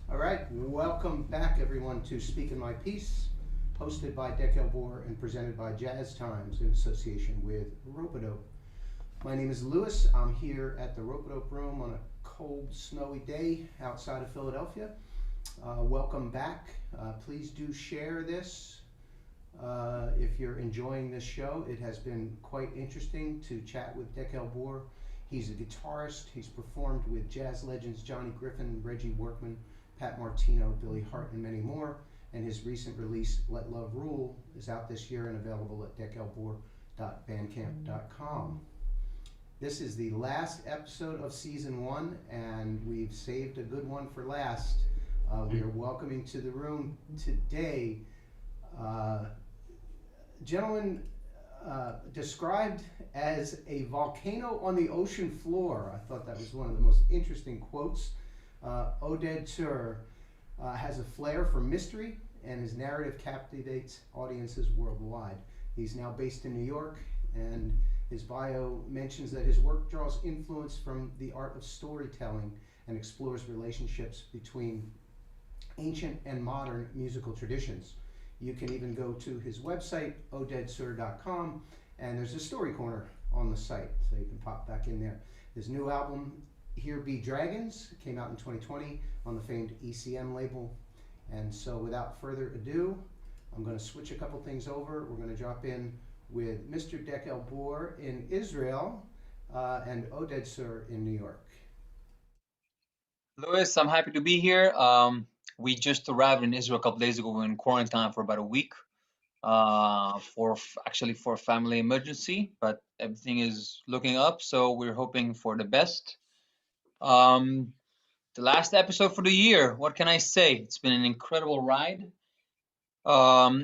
All right, welcome back everyone to Speakin My Piece, hosted by Dekel Bor and presented by Jazz Times in association with Rope-A-Dope. My name is Lewis. I'm here at the Rope-A-Dope Room on a cold, snowy day outside of Philadelphia. Welcome back. Please do share this. If you're enjoying this show, it has been quite interesting to chat with Dekel Bor. He's a guitarist. He's performed with jazz legends Johnny Griffin, Reggie Workman, Pat Martino, Billy Hart, and many more. And his recent release, Let Love Rule, is out this year and available at dekelbor.bandcamp.com. This is the last episode of season 1, and we've saved a good one for last. We are welcoming to the room today gentleman described as a volcano on the ocean floor. I thought that was one of the most interesting quotes. Oded Tzur has a flair for mystery, and his narrative captivates audiences worldwide. He's now based in New York, and his bio mentions that his work draws influence from the art of storytelling and explores relationships between ancient and modern musical traditions. You can even go to his website, odedtzur.com, and there's a story corner on the site, so you can pop back in there. His new album, Here Be Dragons, came out in 2020 on the famed ECM label. And so without further ado, I'm going to switch a couple things over. We're going to drop in with Mr. Dekel Bor in Israel and Oded Tzur in New York. Louis, I'm happy to be here. We just arrived in Israel a couple days ago. We were in quarantine for about a week for a family emergency, but everything is looking up, so we're hoping for the best. The last episode for the year, what can I say? It's been an incredible ride.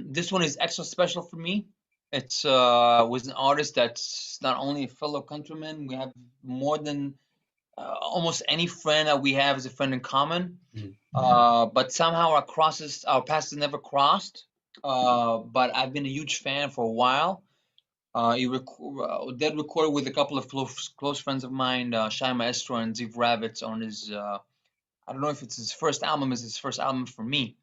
This one is extra special for me. It's with an artist that's not only a fellow countryman, we have more than almost any friend that we have is a friend in common. But somehow our paths never crossed. But I've been a huge fan for a while. Did recorded with a couple of close friends of mine, Shai Maestro and Ziv Ravitz, on his I don't know if it's his first album, is his first album for me.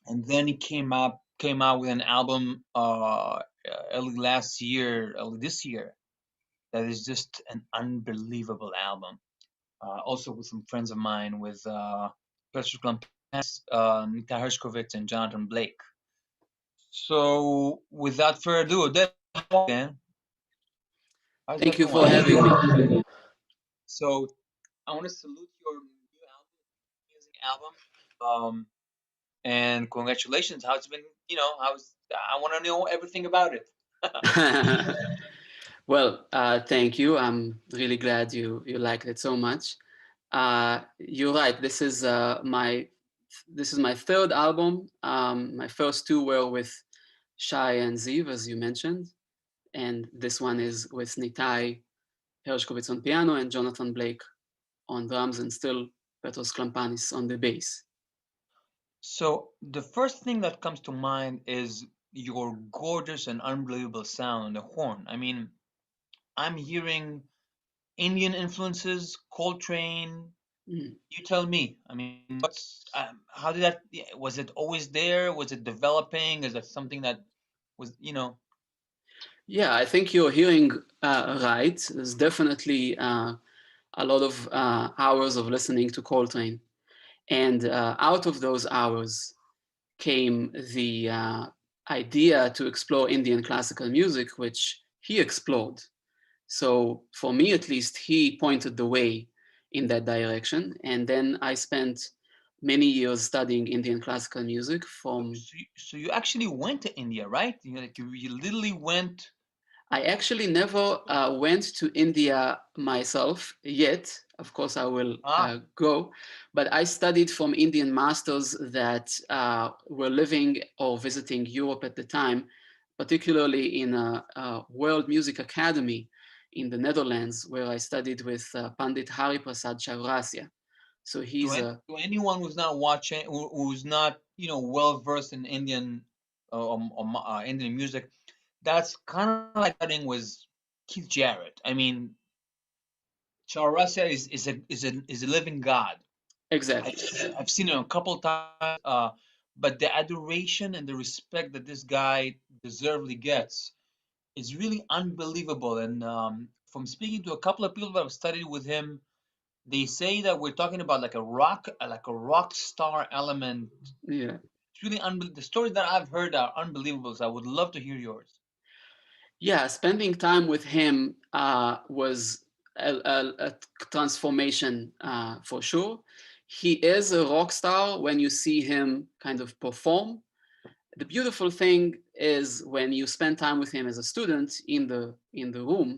And then he came out with an album early this year, that is just an unbelievable album. Also with some friends of mine, with Petr Klampas, Nika Hershkovitz, and Jonathan Blake. So without further ado, again. Thank you for having me. So I want to salute your new album, amazing album, and congratulations. How's it been? I want to know everything about it. Well, thank you. I'm really glad you liked it so much. You're right. This is my third album. My first two were with Shai and Ziv, as you mentioned, and this one is with Nitai Hershkovitz on piano and Jonathan Blake on drums, and still Petros Klampanis on the bass. So the first thing that comes to mind is your gorgeous and unbelievable sound on the horn. I mean, I'm hearing Indian influences, Coltrane. You tell me. I mean, how did that? Was it always there? Was it developing? Is that something that was, Yeah, I think you're hearing right. There's definitely a lot of hours of listening to Coltrane, and out of those hours came the idea to explore Indian classical music, which he explored. So for me, at least, he pointed the way in that direction. And then I spent many years studying Indian classical music from... So you actually went to India, right? You literally went... I actually never went to India myself yet. Of course, I will go. But I studied from Indian masters that were living or visiting Europe at the time, particularly in a World Music Academy in the Netherlands, where I studied with Pandit Hariprasad Chaurasya. So he's to anyone who's not watching, who's not well versed in Indian Indian music, that's kind of like studying with Keith Jarrett. I mean, Chaurasya is a living god. Exactly. I've seen it a couple times, but the adoration and the respect that this guy deservedly gets is really unbelievable. And from speaking to a couple of people that have studied with him, they say that we're talking about like a rock star element. Yeah. It's really unbelievable. The stories that I've heard are unbelievable. So I would love to hear yours. Yeah, spending time with him was a transformation for sure. He is a rock star when you see him kind of perform. The beautiful thing is when you spend time with him as a student in the room,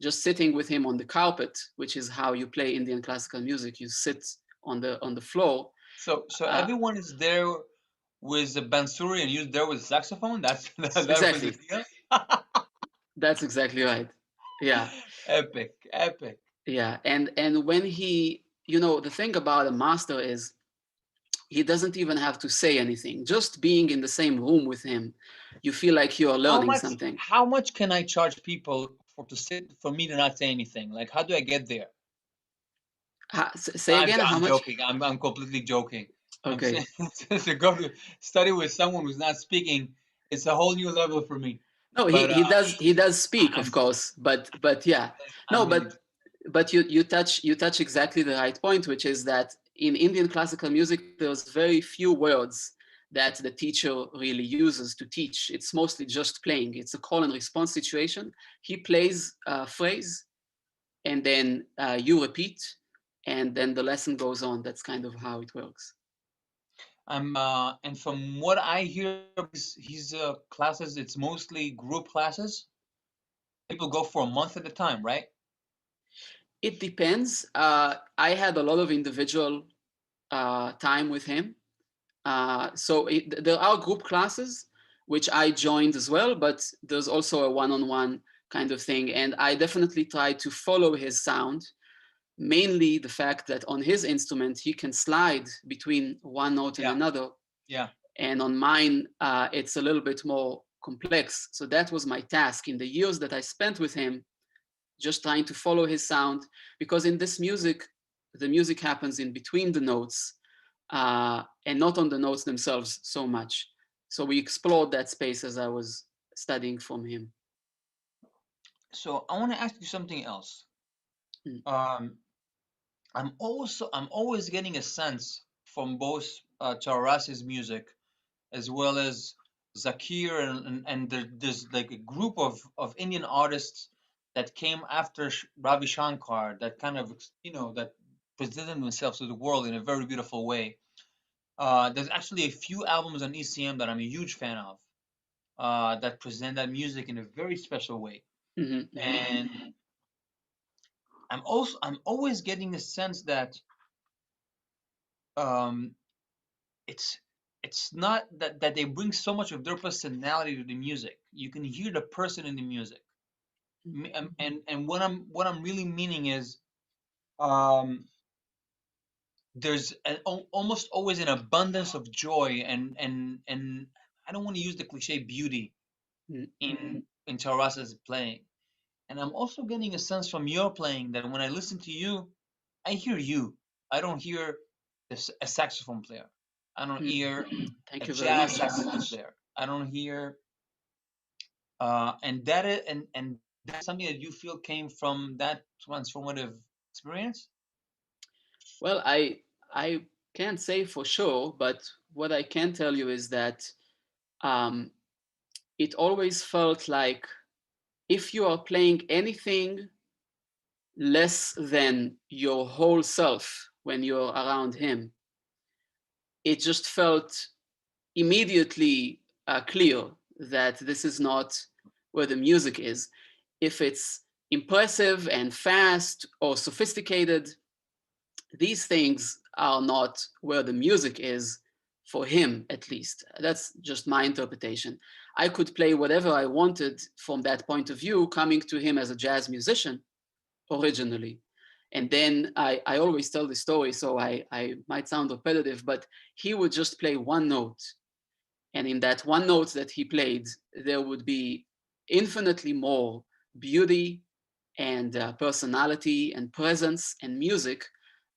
just sitting with him on the carpet, which is how you play Indian classical music. You sit on the floor. So Uh, everyone is there with the bansuri and you there with saxophone. That was the exactly. deal. That's exactly right. Yeah. Epic, epic. Yeah, and when he, you know, the thing about a master is he doesn't even have to say anything. Just being in the same room with him, you feel like you are How learning much something. how much can I charge people for me to not say anything? Like how do I get there? No, Say again, how I'm much? joking. I'm completely joking. I'm Okay. saying to go to study with someone who's not speaking, it's a whole new level for me. No, But he does speak, of I'm course, but yeah. No, I'm really but you touch exactly the right point, which is that in Indian classical music, there's very few words that the teacher really uses to teach. It's mostly just playing. It's a call and response situation. He plays a phrase, and then you repeat, and then the lesson goes on. That's kind of how it works. I'm and from what I hear of his classes, it's mostly group classes. People go for a month at a time, right? It depends. I had a lot of individual time with him. There are group classes, which I joined as well, but there's also a one-on-one kind of thing. And I definitely try to follow his sound, mainly the fact that on his instrument, he can slide between one note and Yeah, another. yeah. And on mine, it's a little bit more complex. So that was my task in the years that I spent with him, just trying to follow his sound, because in this music, the music happens in between the notes and not on the notes themselves so much. So we explored that space as I was studying from him. So I want to ask you something else. Mm. Um, I'm always getting a sense from both Taras's music as well as Zakir and there's like a group of Indian artists that came after Ravi Shankar that kind of that presented themselves to the world in a very beautiful way. There's actually a few albums on ECM that I'm a huge fan of that present that music in a very special way. Mm-hmm, mm-hmm, And I'm always getting a sense that um, it's it's not that they bring so much of their personality to the music. You can hear the person in the music. And what I'm really meaning is um, there's almost always an abundance of joy and I don't want to use the cliche beauty in Tarasa's playing. And I'm also getting a sense from your playing that when I listen to you, I hear you. I don't hear a saxophone player. I don't hear mm-hmm. a Thank you very jazz much. saxophone player. I don't hear and that is and that's something that you feel came from that transformative experience. Well, I can't say for sure, but what I can tell you is that um, it always felt like if you are playing anything less than your whole self when you're around him, it just felt immediately clear that this is not where the music is. If it's impressive and fast or sophisticated, these things are not where the music is for him, at least. That's just my interpretation. I could play whatever I wanted from that point of view, coming to him as a jazz musician originally. And then I always tell the story, so I might sound repetitive, but he would just play one note. And in that one note that he played, there would be infinitely more beauty and personality and presence and music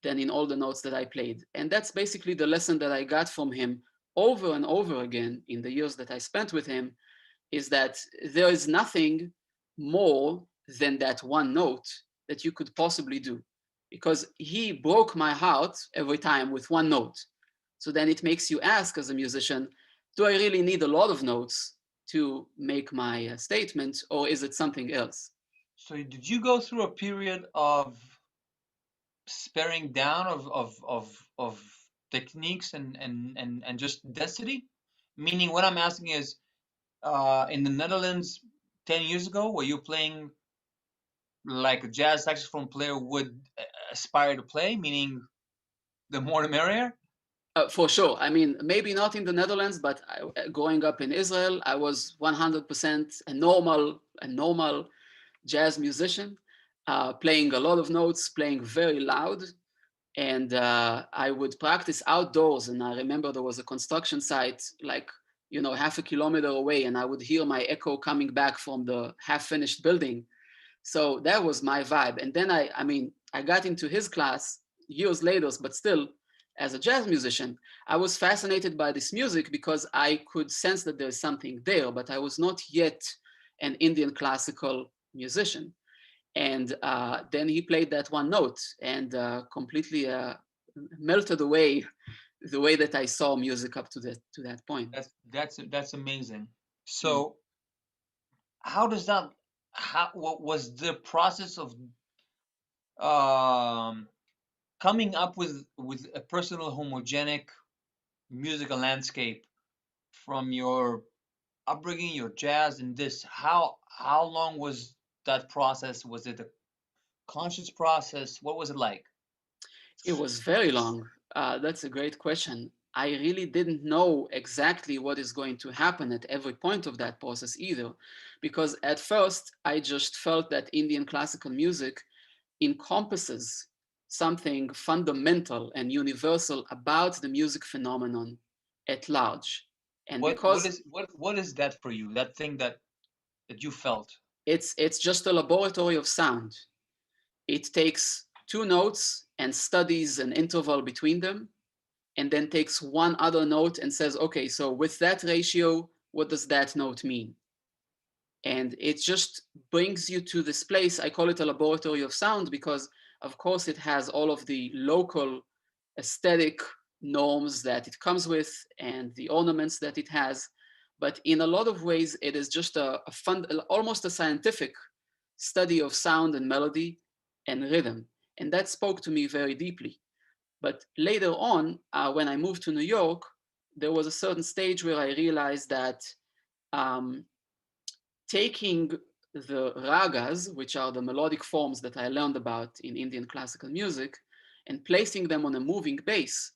than in all the notes that I played. And that's basically the lesson that I got from him over and over again in the years that I spent with him, is that there is nothing more than that one note that you could possibly do, because he broke my heart every time with one note. So then it makes you ask as a musician, do I really need a lot of notes to make my statement, or is it something else? So did you go through a period of sparing down of techniques and just density? Meaning, what I'm asking is, in the Netherlands 10 years ago, were you playing like a jazz saxophone player would aspire to play, meaning the more the merrier? For sure. I mean, maybe not in the Netherlands, but growing up in Israel, I was 100% a normal jazz musician, playing a lot of notes, playing very loud. And I would practice outdoors. And I remember there was a construction site like, half a kilometer away, and I would hear my echo coming back from the half-finished building. So that was my vibe. And then I got into his class years later, but still, as a jazz musician, I was fascinated by this music because I could sense that there's something there, but I was not yet an Indian classical musician. And then he played that one note and completely melted away the way that I saw music up to that point. That's amazing. Mm. So how does that? What was the process of um, coming up with a personal homogenic musical landscape from your upbringing, your jazz, and this? How long was that process? Was it a conscious process? What was it like? It was very long. That's a great question. I really didn't know exactly what is going to happen at every point of that process either, because at first I just felt that Indian classical music encompasses something fundamental and universal about the music phenomenon at large. And because What is that for you? That thing that you felt? it's just a laboratory of sound. It takes two notes and studies an interval between them, and then takes one other note and says, okay, so with that ratio, what does that note mean? And it just brings you to this place. I call it a laboratory of sound because, of course, it has all of the local aesthetic norms that it comes with and the ornaments that it has. But in a lot of ways, it is just a fun, almost a scientific study of sound and melody and rhythm. And that spoke to me very deeply. But later on, when I moved to New York, there was a certain stage where I realized that um, taking the ragas, which are the melodic forms that I learned about in Indian classical music, and placing them on a moving bass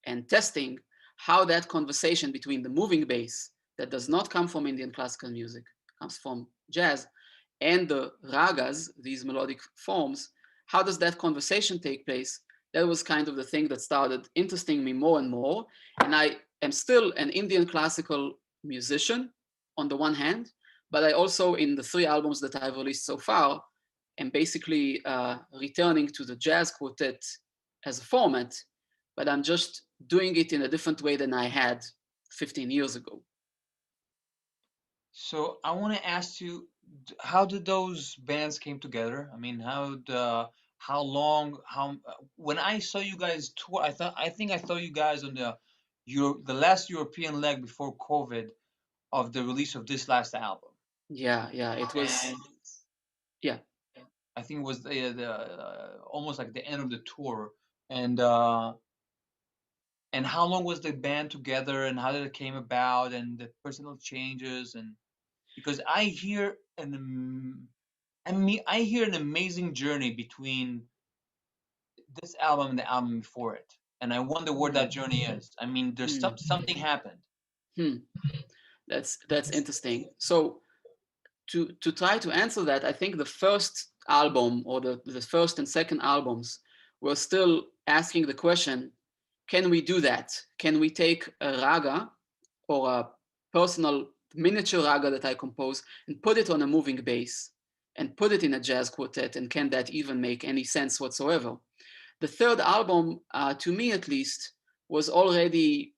and testing how that conversation between the moving bass that does not come from Indian classical music, comes from jazz, and the ragas, these melodic forms, how does that conversation take place? That was kind of the thing that started interesting me more and more. And I am still an Indian classical musician on the one hand, but I also, in the 3 albums that I've released so far, am basically returning to the jazz quartet as a format, but I'm just doing it in a different way than I had 15 years ago. So I want to ask you, how did those bands came together? I mean, how long, when I saw you guys tour, I think I saw you guys on the last European leg before COVID of the release of this last album. Yeah, it was, And yeah. I think it was the almost like the end of the tour. And and how long was the band together, and how did it came about, and the personal changes, and because I hear an amazing journey between this album and the album before it, and I wonder where that journey is. I mean, there's something happened. Hmm. That's interesting. So to try to answer that, I think the first album or the first and second albums were still asking the question, can we do that? Can we take a raga or a personal miniature raga that I compose and put it on a moving bass and put it in a jazz quartet? And can that even make any sense whatsoever? the third album, to me at least, was already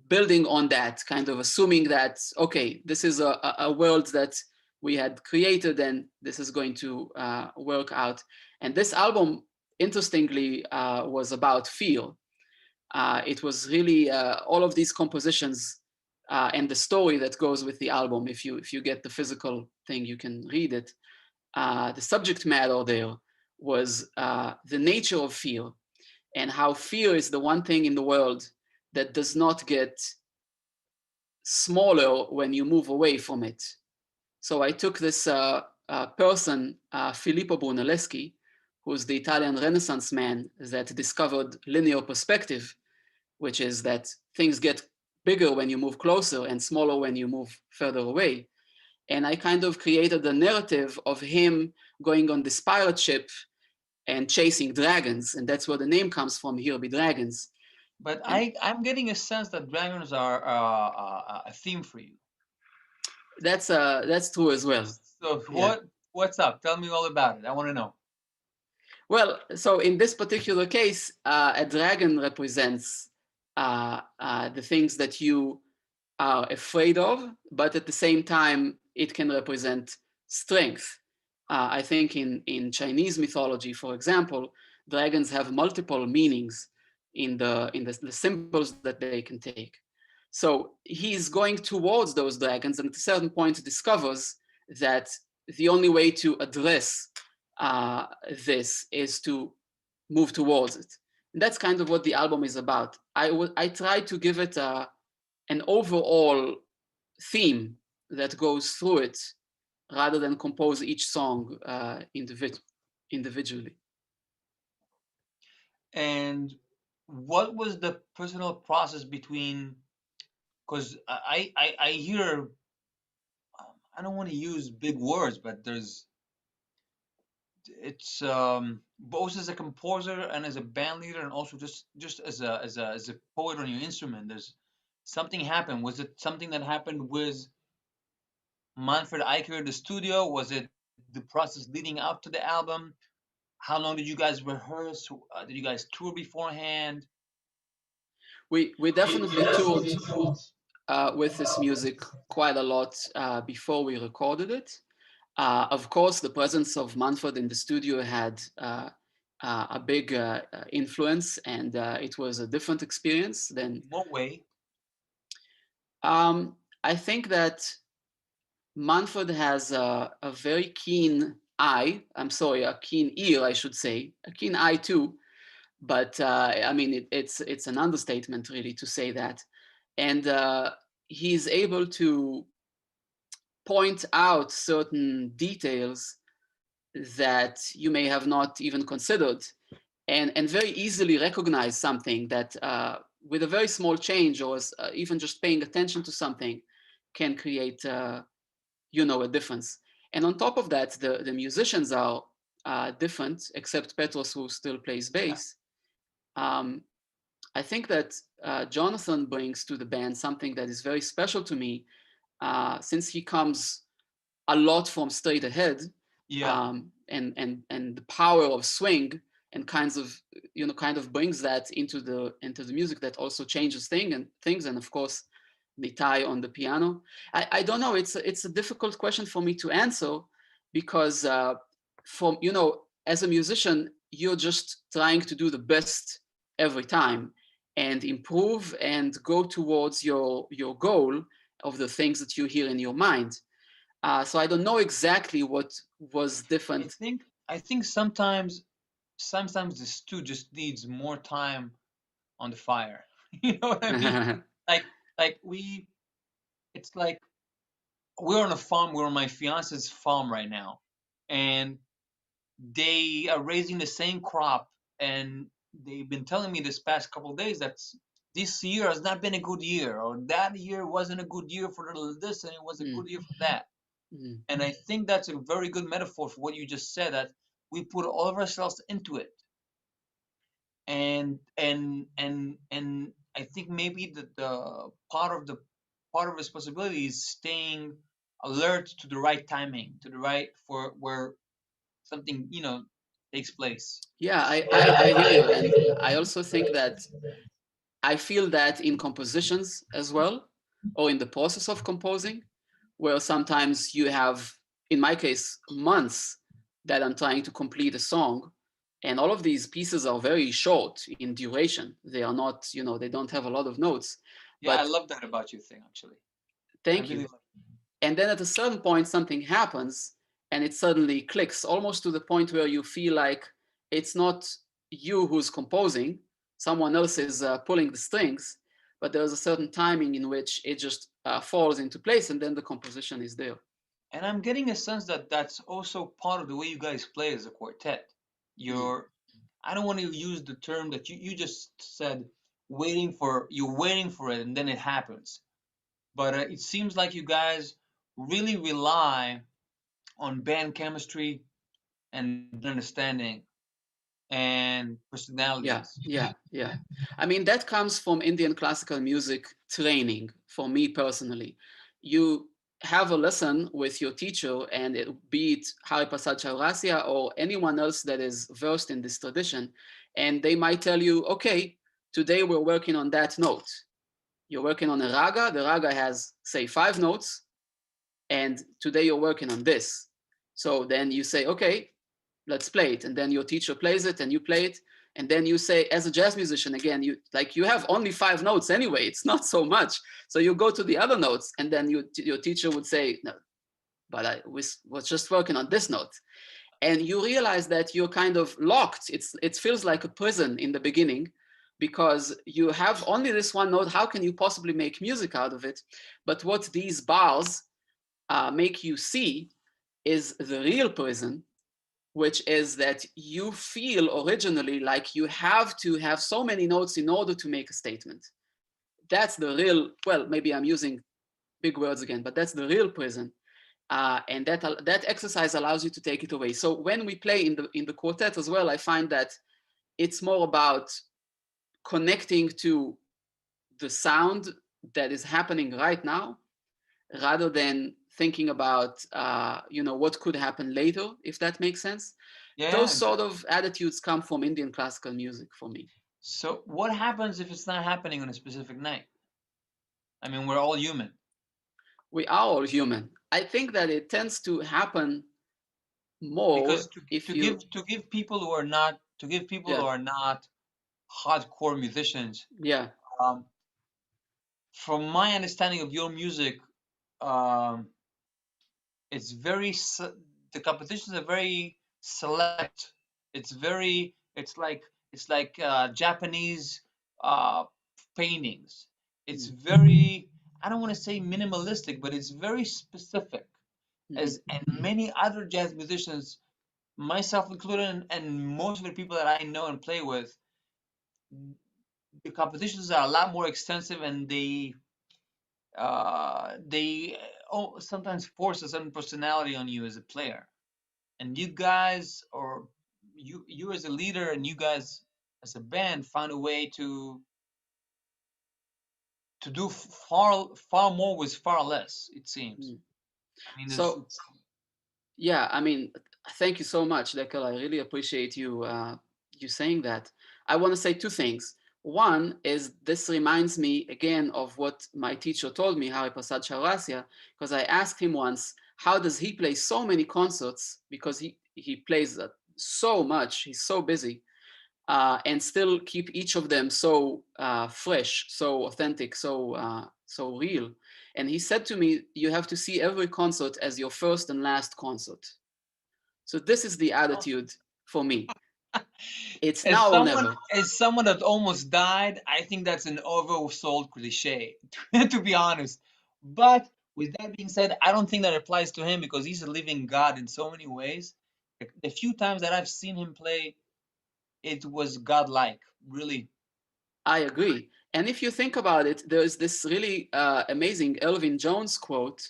building on that, kind of assuming that, okay, this is a world that we had created and this is going to work out. And this album, interestingly, was about feel. It was really all of these compositions and the story that goes with the album. If you get the physical thing, you can read it. The subject matter there was the nature of fear, and how fear is the one thing in the world that does not get smaller when you move away from it. So I took this person, Filippo Brunelleschi, who's the Italian Renaissance man that discovered linear perspective, which is that things get bigger when you move closer and smaller when you move further away. And I kind of created a narrative of him going on this pirate ship and chasing dragons. And that's where the name comes from, Here Be Dragons. But I'm getting a sense that dragons are a theme for you. That's true as well. So what's up? Tell me all about it. I want to know. Well, so in this particular case, a dragon represents the things that you are afraid of, but at the same time, it can represent strength. I think in Chinese mythology, for example, dragons have multiple meanings in the symbols that they can take. So he's going towards those dragons, and at a certain point discovers that the only way to address this is to move towards it. And that's kind of what the album is about. I tried to give it an overall theme that goes through it, rather than compose each song individually. And what was the personal process between? Because I hear, I don't want to use big words, but it's both as a composer and as a band leader, and also just as a poet on your instrument. There's something happened. Was it something that happened with Manfred Eicher in the studio? Was it the process leading up to the album? How long did you guys rehearse? Did you guys tour beforehand? We definitely toured with this music quite a lot before we recorded it. Of course, the presence of Manfred in the studio had a big influence, and it was a different experience than. No way. I think that Manfred has a very keen eye. I'm sorry, a keen ear, I should say, a keen eye too. But I mean, it's an understatement really to say that. And he's able to point out certain details that you may have not even considered, and very easily recognize something that with a very small change, or even just paying attention to something, can create a difference. And on top of that, the musicians are different, except Petros, who still plays bass. I think that Jonathan brings to the band something that is very special to me, since he comes a lot from straight ahead, and the power of swing, and kind of brings that into the music that also changes things, and of course the tie on the piano. I don't know. It's a difficult question for me to answer, because as a musician, you're just trying to do the best every time and improve and go towards your goal of the things that you hear in your mind. So I don't know exactly what was different. I think sometimes the stew just needs more time on the fire. You know what I mean? It's like we're on a farm. We're on my fiance's farm right now, and they are raising the same crop, and they've been telling me this past couple of days that this year has not been a good year, or that year wasn't a good year for this, and it was a good year for that. And I think that's a very good metaphor for what you just said, that we put all of ourselves into it. And I think maybe the part of responsibility is staying alert to the right timing, to the right for where something, takes place. Yeah, I hear you. And I also think that I feel that in compositions as well, or in the process of composing, where sometimes you have, in my case, months that I'm trying to complete a song. And all of these pieces are very short in duration. They are not, they don't have a lot of notes. Yeah, I But love that about your thing, actually. I thank really you. love it. And then at a certain point, something happens and it suddenly clicks, almost to the point where you feel like it's not you who's composing, someone else is pulling the strings, but there's a certain timing in which it just falls into place and then the composition is there. And I'm getting a sense that that's also part of the way you guys play as a quartet. Mm. You're, I don't want to use the term that you just said, you're waiting for it and then it happens. But it seems like you guys really rely on band chemistry and understanding and Yeah, personalities. yeah, yeah. I mean, that comes from Indian classical music training for me personally. You have a lesson with your teacher, and be it Hariprasad Chaurasia or anyone else that is versed in this tradition, and they might tell you, okay, today we're working on that note. You're working on a raga, the raga has, say, 5 notes, and today you're working on this. So then you say, okay, let's play it. And then your teacher plays it and you play it. And then you say, as a jazz musician, again, you have only 5 notes anyway. It's not so much. So you go to the other notes, and then your teacher would say, no, but I was just working on this note. And you realize that you're kind of locked. It feels like a prison in the beginning because you have only this one note. How can you possibly make music out of it? But what these bars make you see is the real prison, which is that you feel originally like you have to have so many notes in order to make a statement. That's the real, well, maybe I'm using big words again, but that's the real prison. And that exercise allows you to take it away. So when we play in the quartet as well, I find that it's more about connecting to the sound that is happening right now, rather than thinking about what could happen later, if that makes sense. Yeah, Those sort exactly. of attitudes come from Indian classical music for me. So what happens if it's not happening on a specific night? I mean, we're all human. We are all human. I think that it tends to happen more Because if you, to give people who are not to give people who yeah, are not hardcore musicians, yeah, um, from my understanding of your music, um, it's the competitions are very select. It's like Japanese uh, paintings. It's mm, very, I don't want to say minimalistic, but it's very specific. mhm, As and many other jazz musicians, myself included, and most of the people that I know and play with, the competitions are a lot more extensive, and they sometimes force a certain personality on you as a player. And you guys, or you as a leader, and you guys as a band, found a way to do far more with far less. It seems. mm. I mean, So it's yeah, I mean, thank you so much, Dekel. I really appreciate you saying that. I want to say 2 things. One is this reminds me again of what my teacher told me, Hariprasad Chaurasia, because I asked him once, how does he play so many concerts? Because he plays so much, he's so busy, and still keep each of them so fresh, so authentic, so real. And he said to me, you have to see every concert as your first and last concert. So this is the attitude for me. It's as now or someone never. as someone that almost died. I think that's an oversold cliche, to be honest. But with that being said, I don't think that applies to him because he's a living God in so many ways. The few times that I've seen him play, it was godlike, really. I agree. And if you think about it, there's this really amazing Elvin Jones quote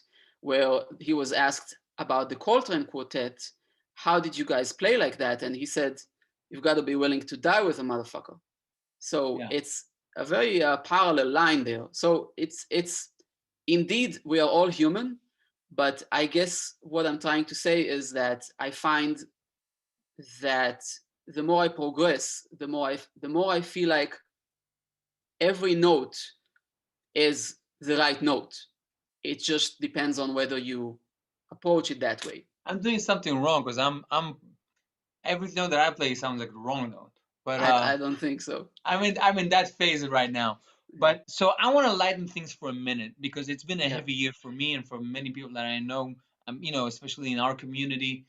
where he was asked about the Coltrane Quartet, how did you guys play like that? And he said, you've got to be willing to die with a motherfucker. So Yeah. it's a very parallel line there. So it's indeed we are all human, but I guess what I'm trying to say is that I find that the more I progress, the more I feel like every note is the right note. It just depends on whether you approach it that way. I'm doing something wrong because I'm every note that I play sounds like the wrong note. But I don't think so. I'm in that phase right now. Yeah. But so I want to lighten things for a minute because it's been a Yeah. heavy year for me and for many people that I know. Especially in our community.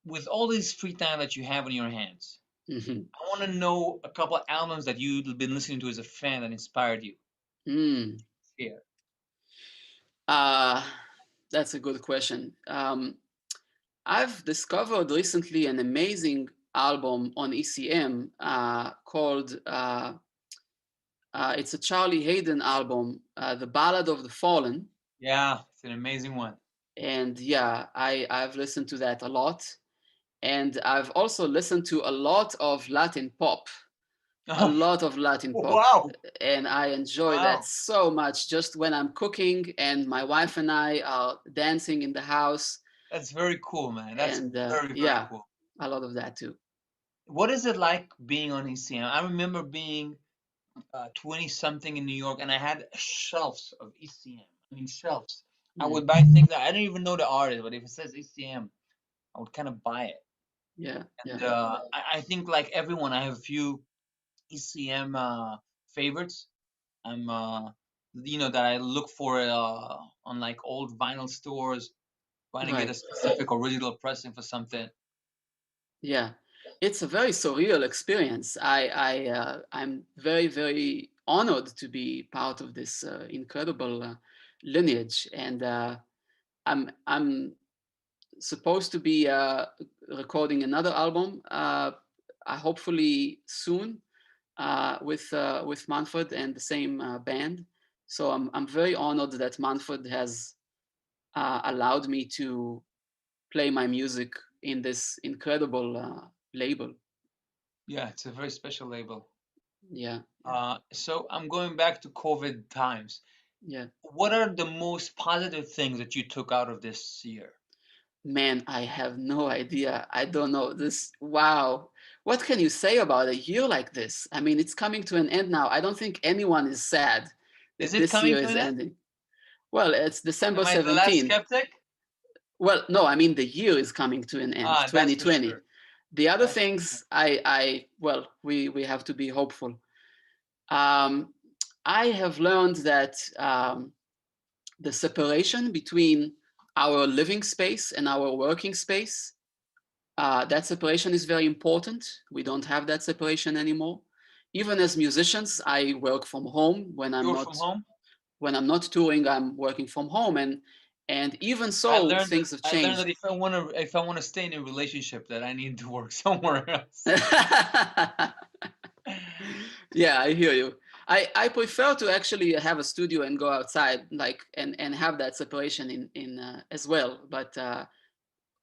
With all this free time that you have on your hands, Mhm. I want to know a couple of albums that you've been listening to as a fan that inspired you. Mm. Yeah. Uh, that's a good question. I've discovered recently an amazing album on ECM called, it's a Charlie Hayden album, The Ballad of the Fallen. Yeah, it's an amazing one. And yeah, I've listened to that a lot. And I've also listened to a lot of Latin pop, a lot of Latin pop. Wow. And I enjoy that Wow. so much just when I'm cooking and my wife and I are dancing in the house. That's very cool, man. That's And very yeah, cool. a lot of that too. What is it like being on ECM? I remember being 20 something in New York and I had shelves of ECM. I mean, shelves. I Mm. would buy things that I didn't even know the artist, but if it says ECM, I would kind of buy it. Yeah, yeah, And I think, like everyone, I have a few ECM favorites. I'm, that I look for on like old vinyl stores, trying to get a right. specific original pressing for something. Yeah, it's a very surreal experience. I'm very, very honored to be part of this incredible lineage, and I'm supposed to be recording another album, hopefully soon, with Manfred and the same band. So I'm very honored that Manfred has allowed me to play my music in this incredible label. Yeah, it's a very special label. Yeah, yeah, So I'm going back to COVID times. yeah. What are the most positive things that you took out of this year? Man, I have no idea. I don't know this. Wow. What can you say about a year like this? I mean, it's coming to an end now. I don't think anyone is sad Is that it this year coming to is an end? ending. Well, it's December Am I the last 17. skeptic? Well, no, I mean the year is coming to an end, That's for 2020. sure. The other That's for sure. things, well, we have to be hopeful. Um, I have learned that the separation between our living space and our working space, that separation is very important. We don't have that separation anymore. Even as musicians, I work from home You're from home? when I'm not touring. I'm working from home, and even I so, learned that things have I learned changed. that if I wanna stay in a relationship that I need to work somewhere else. Yeah, I hear you. I prefer to actually have a studio and go outside, like and have that separation in as well. But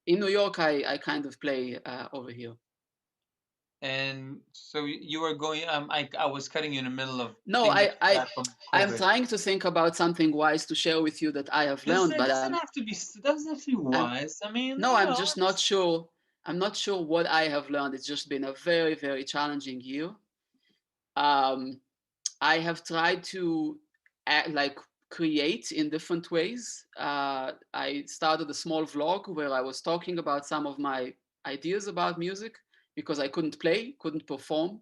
in New York, I kind of play over here. And so you were going I was cutting you in the middle of No, things that you got from I'm COVID. trying to think about something wise to share with you that I have learned, It but doesn't have to be I'm wise. I mean, no, I'm just not sure. I'm not sure what I have learned. It's just been a very, very challenging year. Um, I have tried to like create in different ways. I started a small vlog where I was talking about some of my ideas about music because I couldn't play, couldn't perform.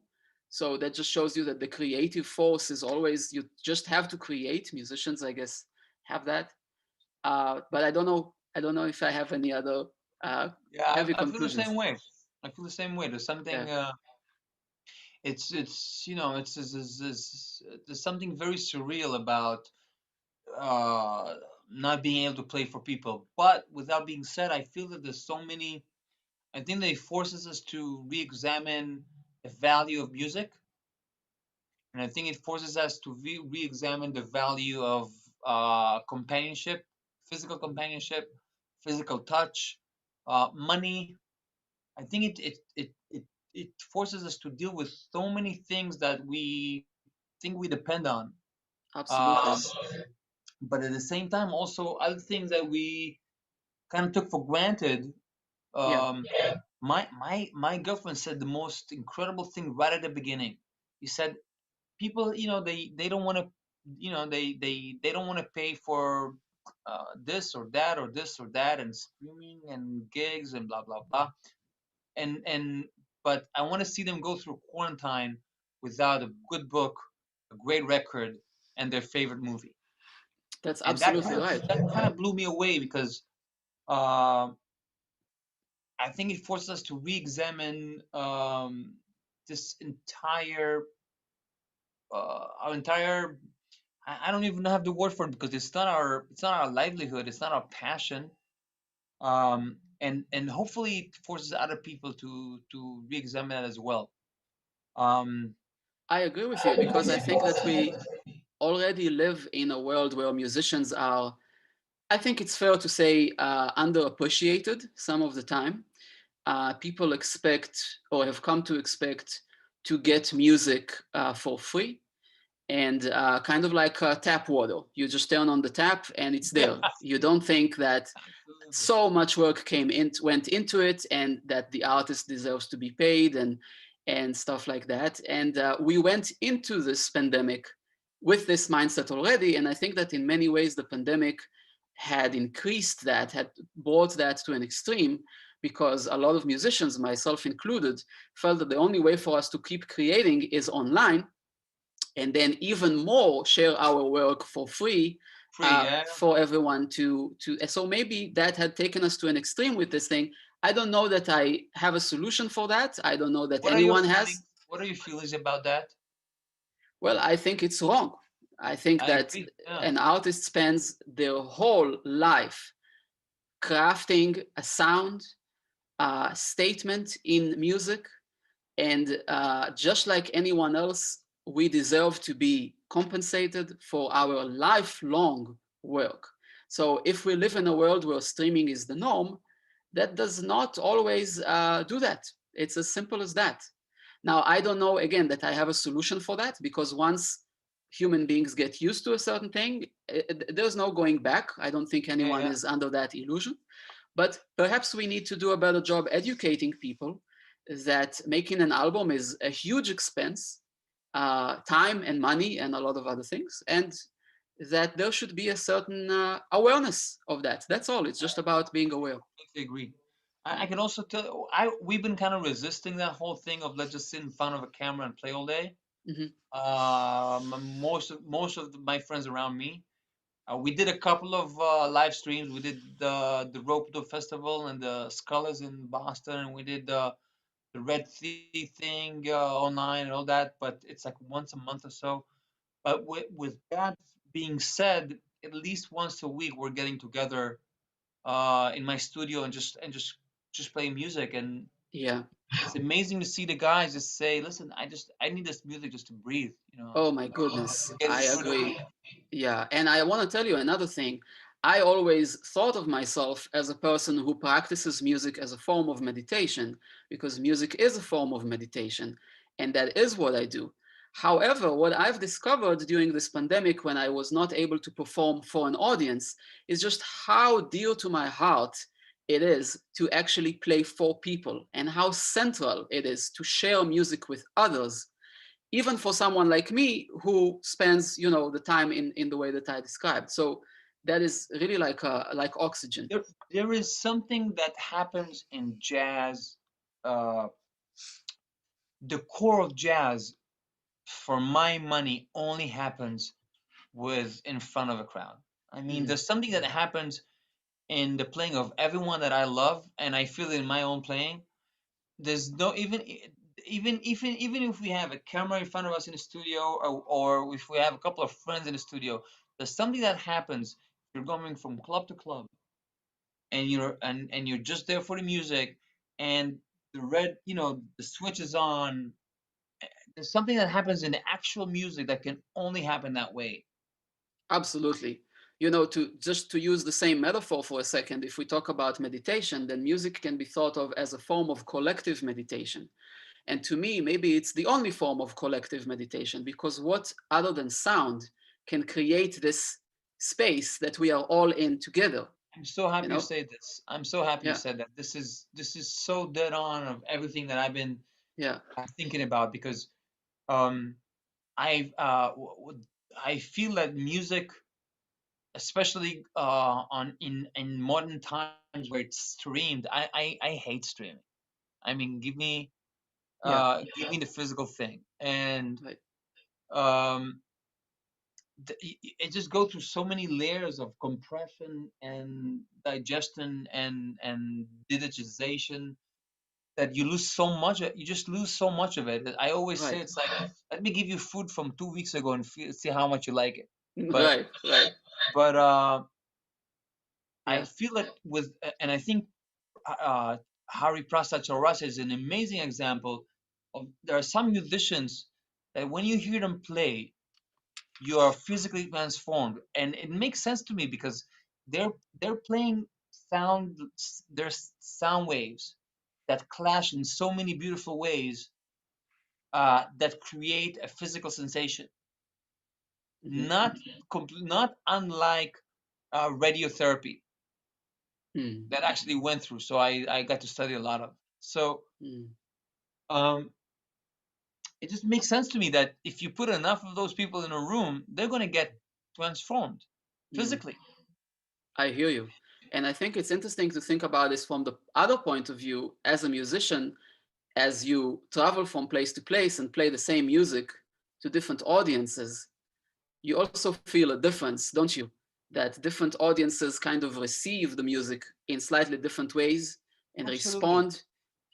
So that just shows you that the creative force is always, you just have to create. Musicians, I guess, have that. But I don't know if I have any other yeah, heavy I feel the conclusions. same way. I feel the same way. There's Yeah, something it's there's something very surreal about uh not being able to play for people. But without being said, I feel that there's so many I think that it forces us to re-examine the value of music, and I think it forces us to re-examine the value of companionship, companionship, physical touch, money. I think it forces us to deal with so many things that we think we depend on, uh, absolutely. but at the same time, also other things that we kind of took for granted Yeah. My girlfriend said the most incredible thing right at the beginning. He said people, they don't want to, they don't want to pay for this or that or this or that and streaming and gigs and blah blah blah. And but I want to see them go through quarantine without a good book, a great record, and their favorite movie. That's And that absolutely right. kind of blew me away because uh, I think it forces us to re-examine this entire our entire. I don't even have the word for it because it's not our livelihood, it's not our passion. And hopefully it forces other people to re-examine that as well. Um, I agree with you because I think that we already live in a world where musicians are, I think it's fair to say, underappreciated some of the time. People expect or have come to expect to get music for free and kind of like tap water. You just turn on the tap and it's yeah, there. You don't think that absolutely. so much work went into it and that the artist deserves to be paid and stuff like that. And we went into this pandemic with this mindset already. And I think that in many ways the pandemic had increased that, had brought that to an extreme, because a lot of musicians, myself included, felt that the only way for us to keep creating is online, and then even more share our work for free Free, yeah. for everyone to. So maybe that had taken us to an extreme with this thing. I don't know that I have a solution for that. I don't know that What are your anyone has. feelings? What are your feelings about that? Well, I think it's wrong. I think I that agree. Yeah. an artist spends their whole life crafting a sound, statement in music, and just like anyone else, we deserve to be compensated for our lifelong work. So if we live in a world where streaming is the norm, that does not always do that. It's as simple as that. Now, I don't know, again, that I have a solution for that, because once human beings get used to a certain thing, there's no going back. I don't think Yeah, anyone yeah. is under that illusion. But perhaps we need to do a better job educating people that making an album is a huge expense, time and money, and a lot of other things, and that there should be a certain awareness of that. That's all. It's just about being aware. Completely agree. I can also tell we've been kind of resisting that whole thing of let's just sit in front of a camera and play all day. Mhm. Most of my friends around me, we did a couple of live streams. We did the Rope Festival and the Scholars in Boston, and we did the Red Sea thing online and all that. But it's like once a month or so. But with that being said, at least once a week we're getting together in my studio and just play music. And Yeah. it's amazing to see the guys just say, "Listen, I need this music just to breathe." Oh my goodness. Getting I through the week. agree. Yeah. And I want to tell you another thing. I always thought of myself as a person who practices music as a form of meditation, because music is a form of meditation. And that is what I do. However, what I've discovered during this pandemic, when I was not able to perform for an audience, is just how dear to my heart it is to actually play for people, and how central it is to share music with others, even for someone like me who spends, the time in the way that I described. So that is really like oxygen. There is something that happens in jazz. Uh, the core of jazz, for my money, only happens with in front of a crowd. I mean, Mm, there's something that happens in the playing of everyone that I love, and I feel it in my own playing. There's no even if we have a camera in front of us in the studio, or if we have a couple of friends in the studio, there's something that happens. You're going from club to club, and you're just there for the music, and the switch is on. There's something that happens in the actual music that can only happen that way. absolutely. To use the same metaphor for a second, if we talk about meditation, then music can be thought of as a form of collective meditation. And to me, maybe it's the only form of collective meditation, because what other than sound can create this space that we are all in together? I'm so you happy you know? say this. I'm so happy you Yeah, said that. This is so dead on of everything that I've been yeah, thinking about because um I I feel that music, especially on in modern times where it's streamed, I hate streaming. I mean, yeah, give me the physical thing, and right. um, it just goes through so many layers of compression and digestion and digitization that you lose so much. You just lose so much of it. I always say Right. it's like, let me give you food from 2 weeks ago and see how much you like it. But Right, right. but I Yeah. feel that with and I think uh, Hariprasad is an amazing example of there are some musicians that when you hear them play, you are physically transformed, and it makes sense to me because they're they're playing sound there's sound waves that clash in so many beautiful ways that create a physical sensation, Hmm. not unlike radiotherapy Mm, that actually went through. So I got to study a lot of. So mm, um, it just makes sense to me that if you put enough of those people in a room, they're going to get transformed mm. physically. I hear you. And I think it's interesting to think about this from the other point of view as a musician, as you travel from place to place and play the same music to different audiences, you also feel a difference, don't you? That different audiences kind of receive the music in slightly different ways and Absolutely. respond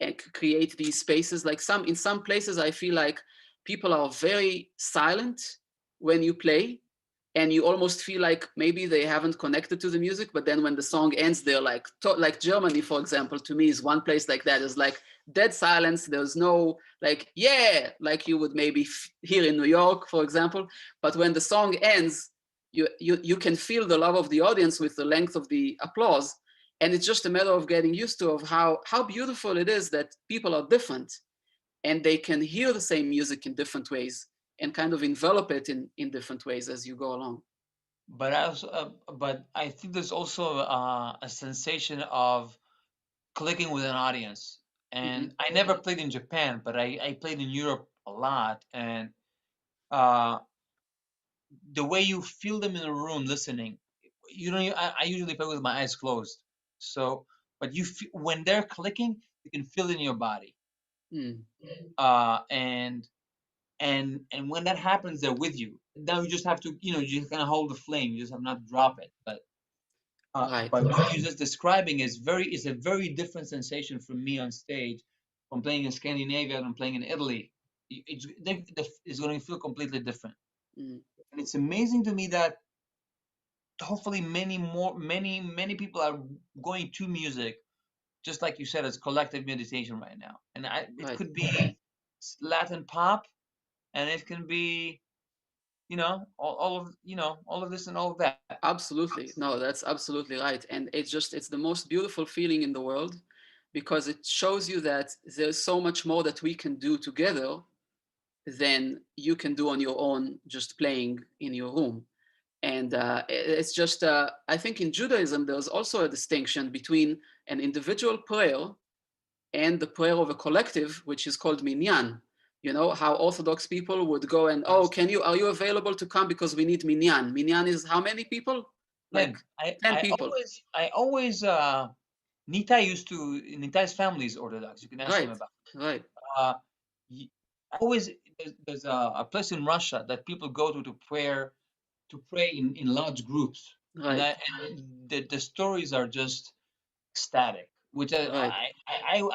and create these spaces. Like in some places, I feel like people are very silent when you play, and you almost feel like maybe they haven't connected to the music. But then when the song ends, they're like Germany, for example, to me is one place like that. Is like dead silence. There's no like yeah, like you would maybe hear in New York, for example. But when the song ends, you can feel the love of the audience with the length of the applause, and it's just a matter of getting used to of how beautiful it is that people are different and they can hear the same music in different ways and kind of envelop it in different ways as you go along. But I think there's also a sensation of clicking with an audience. Hmm. And I never played in Japan, but I played in Europe a lot. And uh, the way you feel them in a room listening, you don't. I usually play with my eyes closed. So, but when they're clicking, you can feel it in your body. Mm, And and when that happens, they're with you. Now you just have to, you just kind of hold the flame. You just have not drop it. right, But what you're just describing is a very different sensation for me on stage from playing in Scandinavia and playing in Italy. It's going to feel completely different. mm, And it's amazing to me that hopefully many people are going to music, just like you said, as collective meditation right now. And it right. could be Latin pop, and it can be, all of this and all of that. Absolutely. No, that's absolutely right. And it's the most beautiful feeling in the world because it shows you that there's so much more that we can do together than you can do on your own, just playing in your room. And it's just, I think in Judaism, there's also a distinction between an individual prayer and the prayer of a collective, which is called minyan. You know how Orthodox people would go and, oh, are you available to come because we need minyan? Minyan is how many people? Like Again, I 10 I people. always Nitai's family is Orthodox. You can ask him Right, about. right, Uh, y- always there's a place in Russia that people go to pray in large groups, and right, the stories are just ecstatic. Which right,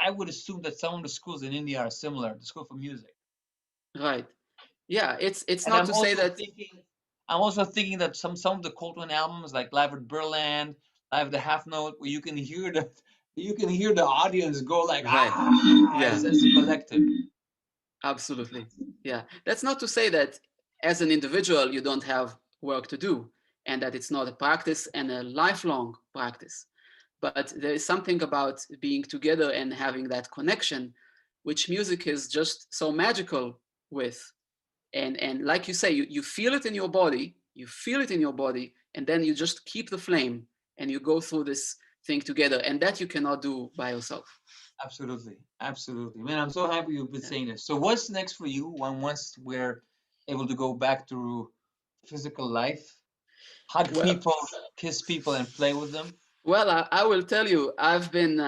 I would assume that some of the schools in India are similar. The school for music, right. Yeah, it's and not to say that. I'm also thinking that some of the Coltrane albums, like Live at Berland, Live at the Half Note, where you can hear the audience go like Right. as Yeah, a collective. absolutely. Yeah. That's not to say that as an individual you don't have work to do and that it's not a practice and a lifelong practice. But there is something about being together and having that connection, which music is just so magical with. And like you say, you feel it in your body, you feel it in your body, and then you just keep the flame and you go through this thing together, and that you cannot do by yourself. Absolutely, absolutely, man. I'm so happy you've been Yeah. saying this. So, what's next for you once we're able to go back to physical life, hug Well, people, kiss people, and play with them? well, I will tell you, I've been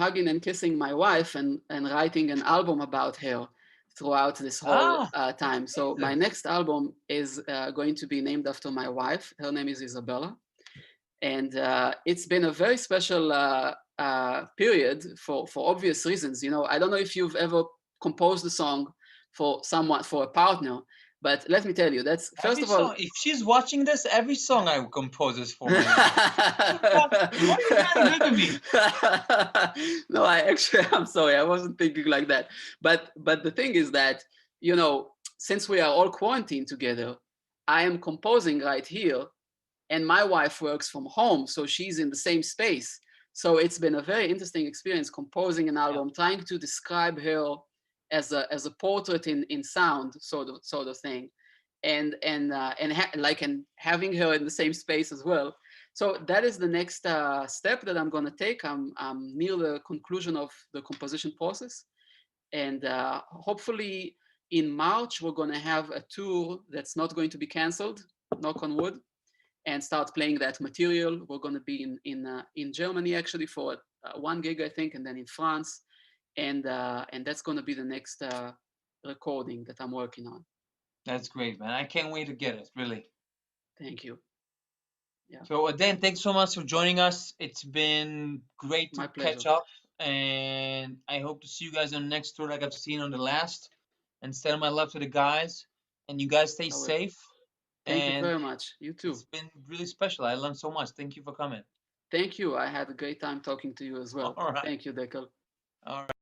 hugging and kissing my wife and writing an album about her throughout this whole Ah, that's time. So my amazing. next album is going to be named after my wife. Her name is Isabella, and it's been a very special period for obvious reasons. You know, I don't know if you've ever composed a song for someone, for a partner, but let me tell you, that's first Every of all. song, if she's watching this, every song I compose is for my wife. What are you trying to do to me? No, I'm sorry, I wasn't thinking like that. But the thing is that, you know, since we are all quarantined together, I am composing right here, and my wife works from home, so she's in the same space. So it's been a very interesting experience composing an Yeah, album, trying to describe her as a portrait in sound, sort of thing, and having her in the same space as well. So that is the next step that I'm going to take. I'm near the conclusion of the composition process, and hopefully in March we're going to have a tour that's not going to be canceled, knock on wood, and start playing that material. We're going to be in Germany actually for one gig, I think, and then in France, and that's going to be the next recording that I'm working on. that's great, man. I can't wait to get it, really. Thank you. Yeah, So, Dan, thanks so much for joining us. It's been great to my pleasure. catch up, and I hope to see you guys on the next tour like I've seen on the last. And send my love to the guys, and you guys stay I will. safe. Thank you And very much. You it's too. been really special. I learned so much. Thank you for coming. Thank you. I had a great time talking to you as well. All right. Thank you, Dekel. All right.